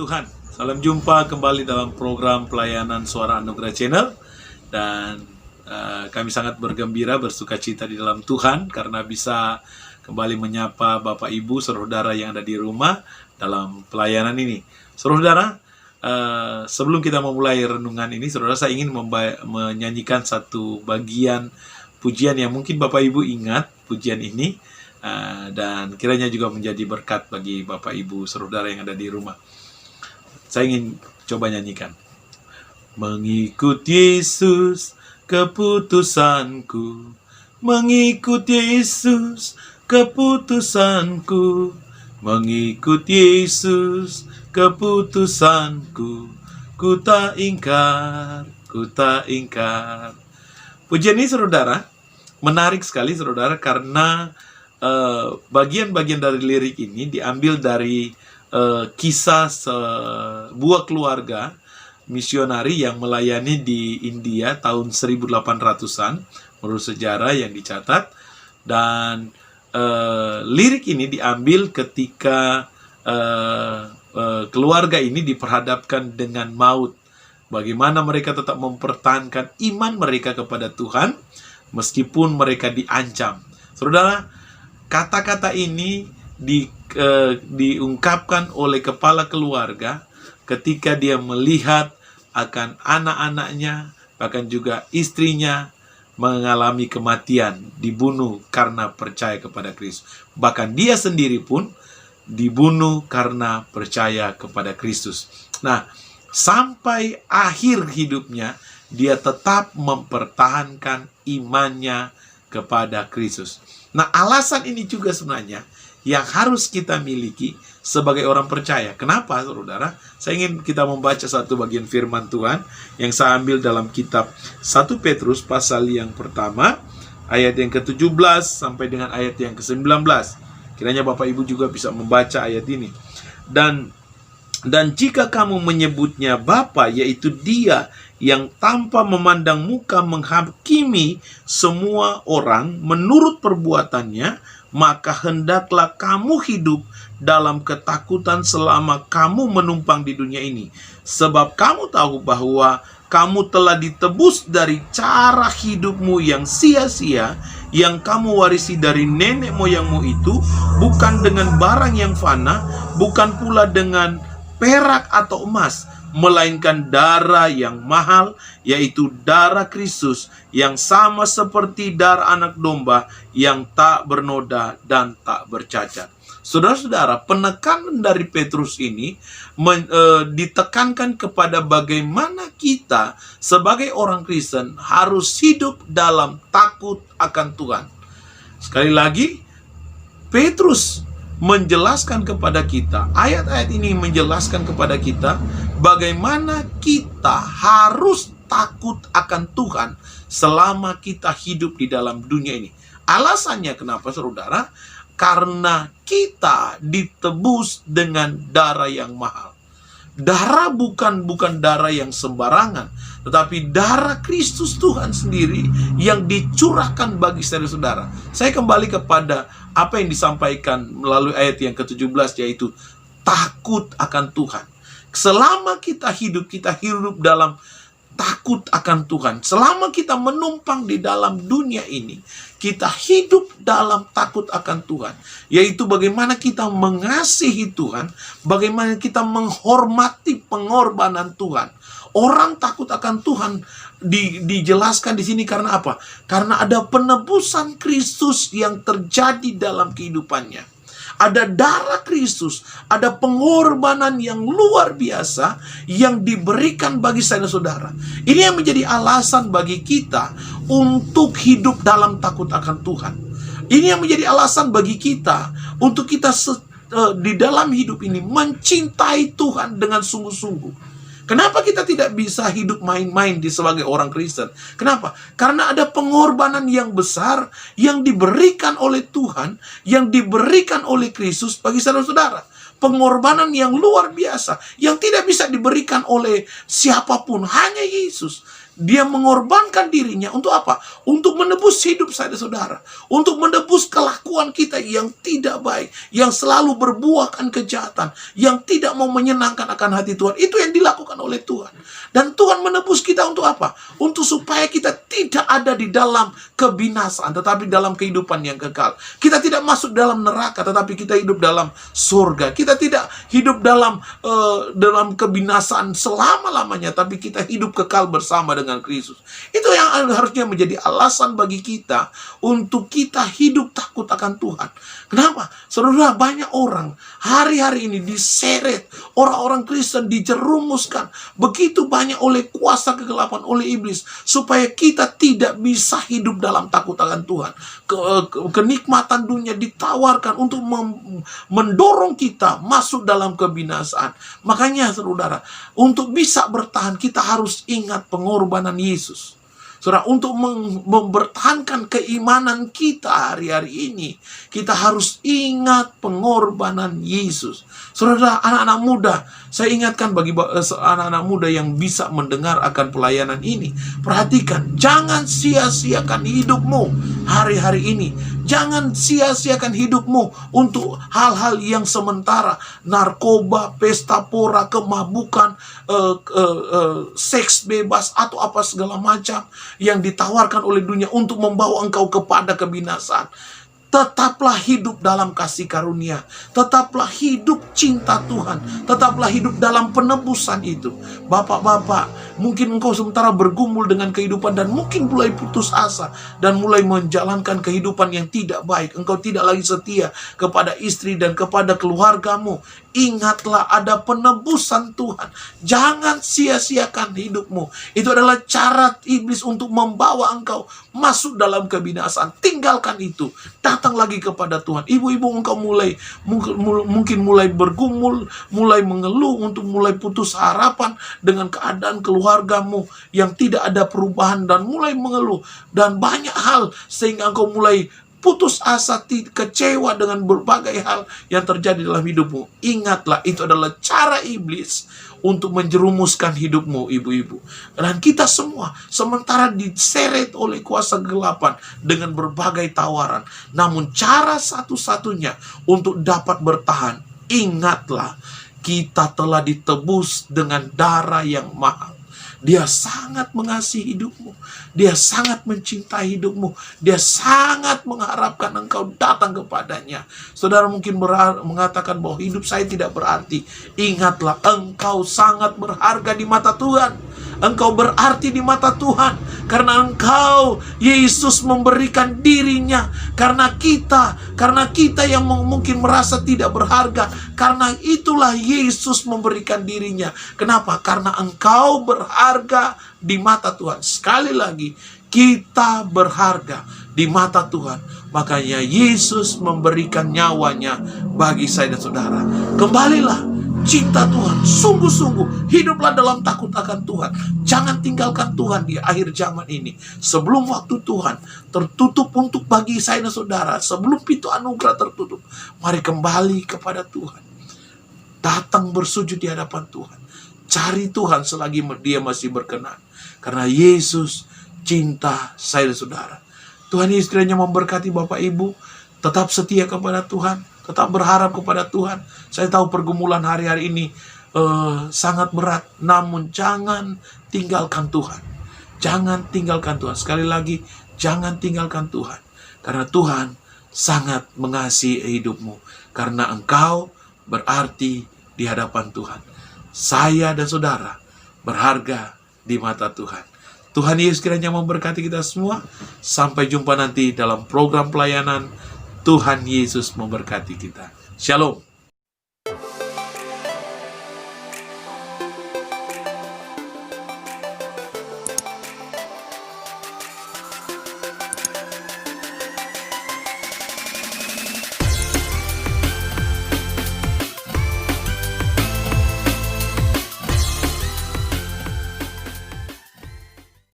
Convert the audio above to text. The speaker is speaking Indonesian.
Tuhan, salam jumpa kembali dalam program pelayanan Suara Anugerah Channel. Dan kami sangat bergembira, bersuka cita di dalam Tuhan karena bisa kembali menyapa Bapak Ibu, saudara yang ada di rumah dalam pelayanan ini. Saudara, sebelum kita memulai renungan ini, saudara, saya ingin menyanyikan satu bagian pujian yang mungkin Bapak Ibu ingat pujian ini, dan kiranya juga menjadi berkat bagi Bapak Ibu, saudara yang ada di rumah. Saya ingin coba nyanyikan. Mengikut Yesus keputusanku, mengikut Yesus keputusanku, mengikut Yesus keputusanku, ku tak ingkar, ku tak ingkar. Pujian ini, saudara, menarik sekali, saudara, karena bagian-bagian dari lirik ini diambil dari kisah sebuah keluarga misionari yang melayani di India tahun 1800-an menurut sejarah yang dicatat. Dan lirik ini diambil ketika keluarga ini diperhadapkan dengan maut. Bagaimana mereka tetap mempertahankan iman mereka kepada Tuhan meskipun mereka diancam. Saudara, kata-kata ini diungkapkan oleh kepala keluarga ketika dia melihat akan anak-anaknya, bahkan juga istrinya mengalami kematian, dibunuh karena percaya kepada Kristus. Bahkan dia sendiri pun dibunuh karena percaya kepada Kristus. Nah, sampai akhir hidupnya dia tetap mempertahankan imannya kepada Kristus. Nah, alasan ini juga sebenarnya yang harus kita miliki sebagai orang percaya. Kenapa, saudara? Saya ingin kita membaca satu bagian firman Tuhan yang saya ambil dalam kitab 1 Petrus pasal yang pertama, ayat yang ke-17 sampai dengan ayat yang ke-19. Kiranya Bapak Ibu juga bisa membaca ayat ini. Dan jika kamu menyebutnya Bapa, yaitu Dia yang tanpa memandang muka menghakimi semua orang menurut perbuatannya, maka hendaklah kamu hidup dalam ketakutan selama kamu menumpang di dunia ini. Sebab kamu tahu bahwa kamu telah ditebus dari cara hidupmu yang sia-sia, yang kamu warisi dari nenek moyangmu itu, bukan dengan barang yang fana, bukan pula dengan perak atau emas, melainkan darah yang mahal, yaitu darah Kristus, yang sama seperti darah anak domba yang tak bernoda dan tak bercacat. Saudara-saudara, penekanan dari Petrus ini ditekankan kepada bagaimana kita sebagai orang Kristen harus hidup dalam takut akan Tuhan. Sekali lagi, Petrus menjelaskan kepada kita, ayat-ayat ini menjelaskan kepada kita bagaimana kita harus takut akan Tuhan selama kita hidup di dalam dunia ini. Alasannya kenapa, saudara? Karena kita ditebus dengan darah yang mahal. Darah bukan darah yang sembarangan, tetapi darah Kristus Tuhan sendiri yang dicurahkan bagi saudara-saudara. Saya kembali kepada apa yang disampaikan melalui ayat yang ke-17, yaitu takut akan Tuhan. Selama kita hidup dalam takut akan Tuhan. Selama kita menumpang di dalam dunia ini, kita hidup dalam takut akan Tuhan. Yaitu bagaimana kita mengasihi Tuhan, bagaimana kita menghormati pengorbanan Tuhan. Orang takut akan Tuhan dijelaskan di sini karena apa? Karena ada penebusan Kristus yang terjadi dalam kehidupannya. Ada darah Kristus, ada pengorbanan yang luar biasa yang diberikan bagi saudara. Ini yang menjadi alasan bagi kita untuk hidup dalam takut akan Tuhan. Ini yang menjadi alasan bagi kita untuk kita di dalam hidup ini mencintai Tuhan dengan sungguh-sungguh. Kenapa kita tidak bisa hidup main-main sebagai orang Kristen? Kenapa? Karena ada pengorbanan yang besar yang diberikan oleh Tuhan, yang diberikan oleh Kristus bagi saudara-saudara. Pengorbanan yang luar biasa, yang tidak bisa diberikan oleh siapapun, hanya Yesus. Dia mengorbankan dirinya untuk apa? Untuk menebus hidup saya dan saudara. Untuk menebus kelakuan kita yang tidak baik. Yang selalu berbuahkan kejahatan. Yang tidak mau menyenangkan akan hati Tuhan. Itu yang dilakukan oleh Tuhan. Dan Tuhan menebus kita untuk apa? Untuk supaya kita tidak ada di dalam kebinasaan, tetapi dalam kehidupan yang kekal. Kita tidak masuk dalam neraka, tetapi kita hidup dalam surga. Kita tidak hidup dalam kebinasaan selama-lamanya, tapi kita hidup kekal bersama dengan Kristus. Itu yang harusnya menjadi alasan bagi kita untuk kita hidup takut akan Tuhan. Kenapa? Saudara, banyak orang hari-hari ini diseret, orang-orang Kristen dijerumuskan begitu banyak oleh kuasa kegelapan, oleh iblis, supaya kita tidak bisa hidup dalam takut akan Tuhan. Kenikmatan dunia ditawarkan untuk mendorong kita masuk dalam kebinasaan. Makanya saudara, untuk bisa bertahan kita harus ingat pengorbanan Yesus. Saudara, untuk mempertahankan keimanan kita hari-hari ini, kita harus ingat pengorbanan Yesus. Saudara, anak-anak muda, saya ingatkan bagi anak-anak muda yang bisa mendengar akan pelayanan ini, perhatikan, jangan sia-siakan hidupmu hari-hari ini. Jangan sia-siakan hidupmu untuk hal-hal yang sementara. Narkoba, pesta pora, kemabukan, seks bebas, atau apa segala macam yang ditawarkan oleh dunia untuk membawa engkau kepada kebinasaan. Tetaplah hidup dalam kasih karunia. Tetaplah hidup cinta Tuhan. Tetaplah hidup dalam penebusan itu. Bapak-bapak, mungkin engkau sementara bergumul dengan kehidupan dan mungkin mulai putus asa dan mulai menjalankan kehidupan yang tidak baik. Engkau tidak lagi setia kepada istri dan kepada keluargamu. Ingatlah, ada penebusan Tuhan. Jangan sia-siakan hidupmu. Itu adalah cara iblis untuk membawa engkau masuk dalam kebinasaan. Tinggalkan itu. Datang lagi kepada Tuhan. Ibu-ibu, engkau mungkin mulai bergumul, mulai mengeluh, untuk mulai putus harapan dengan keadaan keluargamu yang tidak ada perubahan, dan mulai mengeluh dan banyak hal sehingga engkau mulai putus asa, kecewa dengan berbagai hal yang terjadi dalam hidupmu. Ingatlah, itu adalah cara iblis untuk menjerumuskan hidupmu, ibu-ibu. Dan kita semua sementara diseret oleh kuasa kegelapan dengan berbagai tawaran. Namun cara satu-satunya untuk dapat bertahan, ingatlah, kita telah ditebus dengan darah yang mahal. Dia sangat mengasihi hidupmu. Dia sangat mencintai hidupmu. Dia sangat mengharapkan engkau datang kepadanya. Saudara mungkin mengatakan bahwa hidup saya tidak berarti. Ingatlah, engkau sangat berharga di mata Tuhan. Engkau berarti di mata Tuhan karena engkau, Yesus memberikan dirinya karena kita yang mungkin merasa tidak berharga. Karena itulah Yesus memberikan dirinya. Kenapa? Karena engkau berharga di mata Tuhan. Sekali lagi, kita berharga di mata Tuhan. Makanya Yesus memberikan nyawanya bagi saya dan saudara. Kembalilah, cinta Tuhan, sungguh-sungguh hiduplah dalam takut akan Tuhan. Jangan tinggalkan Tuhan di akhir zaman ini. Sebelum waktu Tuhan tertutup untuk bagi saya dan saudara, sebelum pintu anugerah tertutup, mari kembali kepada Tuhan. Datang bersujud di hadapan Tuhan. Cari Tuhan selagi dia masih berkenan. Karena Yesus cinta saya dan saudara. Tuhan Yesus kiranya memberkati Bapak Ibu. Tetap setia kepada Tuhan. Tetap berharap kepada Tuhan. Saya tahu pergumulan hari-hari ini sangat berat. Namun jangan tinggalkan Tuhan. Jangan tinggalkan Tuhan. Sekali lagi, jangan tinggalkan Tuhan. Karena Tuhan sangat mengasihi hidupmu. Karena engkau berarti di hadapan Tuhan. Saya dan saudara berharga di mata Tuhan. Tuhan Yesus kiranya memberkati kita semua. Sampai jumpa nanti dalam program pelayanan. Tuhan Yesus memberkati kita. Shalom.